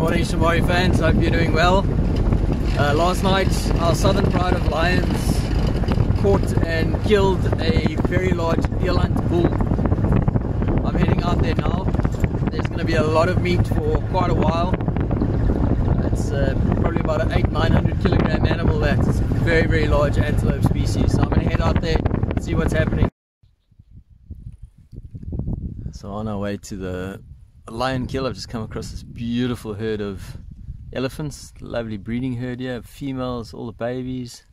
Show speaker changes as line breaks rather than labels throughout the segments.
Morning Shamwari fans, hope you're doing well. Last night our southern pride of lions caught and killed a very large eland bull. I'm heading out there now. There's going to be a lot of meat for quite a while. It's probably about an 800-900 kilogram animal. That's a very, very large antelope species. So I'm going to head out there and see what's happening. So on our way to the lion kill, I've just come across this beautiful herd of elephants. Lovely breeding herd here, females, all the babies.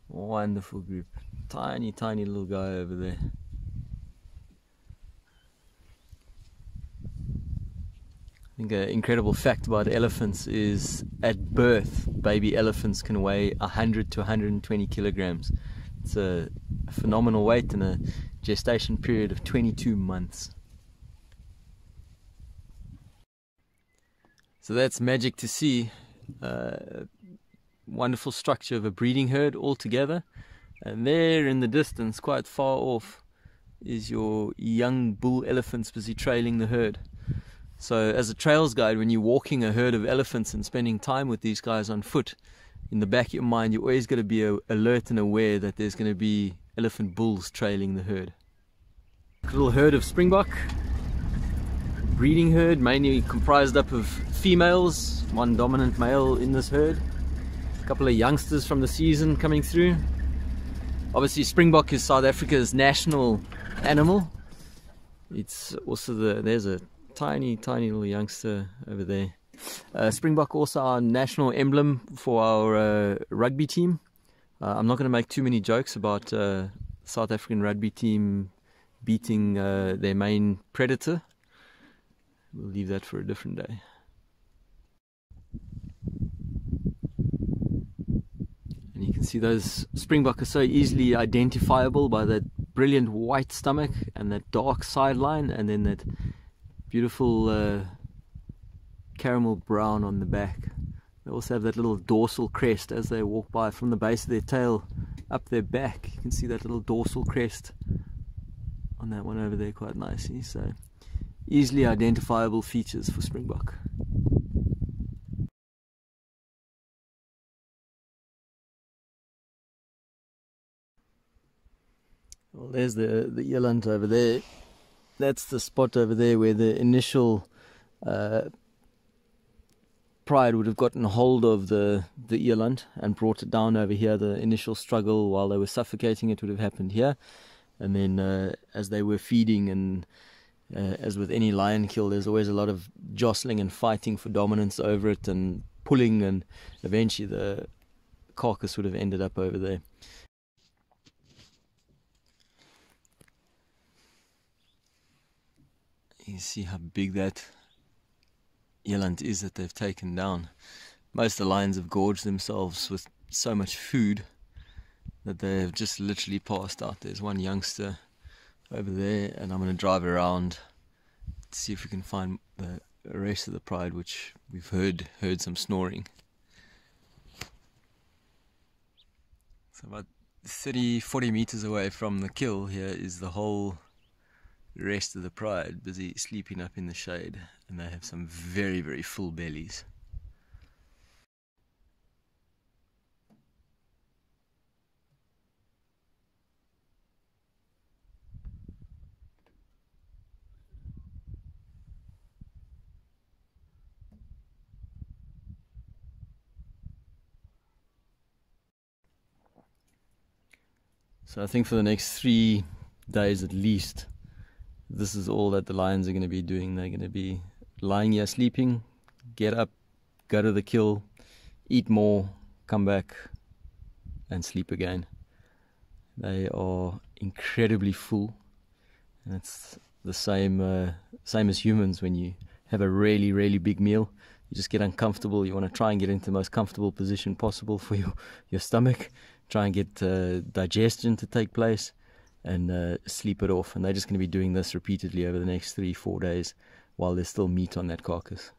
Wonderful group. Tiny, tiny little guy over there. I think an incredible fact about elephants is at birth, baby elephants can weigh 100 to 120 kilograms. It's a phenomenal weight in a gestation period of 22 months. So that's magic to see. Wonderful structure of a breeding herd all together. And there in the distance, quite far off, is your young bull elephants busy trailing the herd. So as a trails guide, when you're walking a herd of elephants and spending time with these guys on foot, in the back of your mind you're always going to be alert and aware that there's going to be elephant bulls trailing the herd. Little herd of springbok, breeding herd, mainly comprised up of females, one dominant male in this herd, a couple of youngsters from the season coming through. Obviously springbok is South Africa's national animal. It's also there's a tiny little youngster over there. Springbok also our national emblem for our rugby team. I'm not going to make too many jokes about South African rugby team beating their main predator. We'll leave that for a different day. And you can see those springbok are so easily identifiable by that brilliant white stomach and that dark sideline, and then that beautiful caramel brown on the back. They also have that little dorsal crest as they walk by, from the base of their tail up their back. You can see that little dorsal crest on that one over there quite nicely. So easily identifiable features for springbok. Well, there's the eland over there. That's the spot over there where the initial pride would have gotten hold of the eland and brought it down over here. The initial struggle while they were suffocating it would have happened here, and then as they were feeding, and as with any lion kill, there's always a lot of jostling and fighting for dominance over it and pulling, and eventually the carcass would have ended up over there. You see how big that eland is that they've taken down. Most of the lions have gorged themselves with so much food that they have just literally passed out. There's one youngster over there, and I'm going to drive around to see if we can find the rest of the pride, which we've heard some snoring. So about 30-40 meters away from the kill here is the whole rest of the pride busy sleeping up in the shade, and they have some very, very full bellies. So I think for the next 3 days at least, this is all that the lions are going to be doing. They're going to be lying here sleeping, get up, go to the kill, eat more, come back and sleep again. They are incredibly full, and it's the same as humans. When you have a really, really big meal, you just get uncomfortable. You want to try and get into the most comfortable position possible for your stomach, try and get digestion to take place, and sleep it off. And they're just going to be doing this repeatedly over the next 3-4 days while there's still meat on that carcass.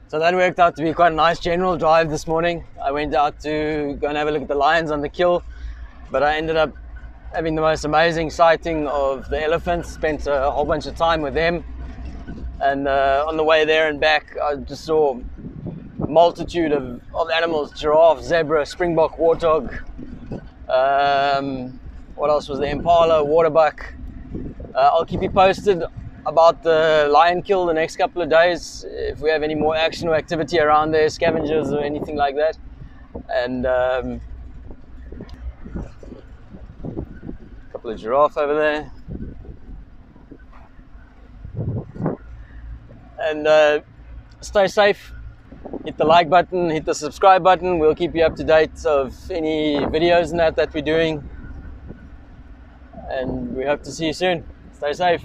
So that worked out to be quite a nice general drive this morning. I went out to go and have a look at the lions on the kill, but I ended up having the most amazing sighting of the elephants. Spent a whole bunch of time with them. And on the way there and back, I just saw a multitude of animals: giraffe, zebra, springbok, warthog. What else was there? Impala, waterbuck. I'll keep you posted about the lion kill the next couple of days, if we have any more action or activity around there, scavengers or anything like that. And a couple of giraffe over there. And stay safe. Hit the like button, hit the subscribe button. We'll keep you up to date of any videos and that we're doing. And we hope to see you soon. Stay safe.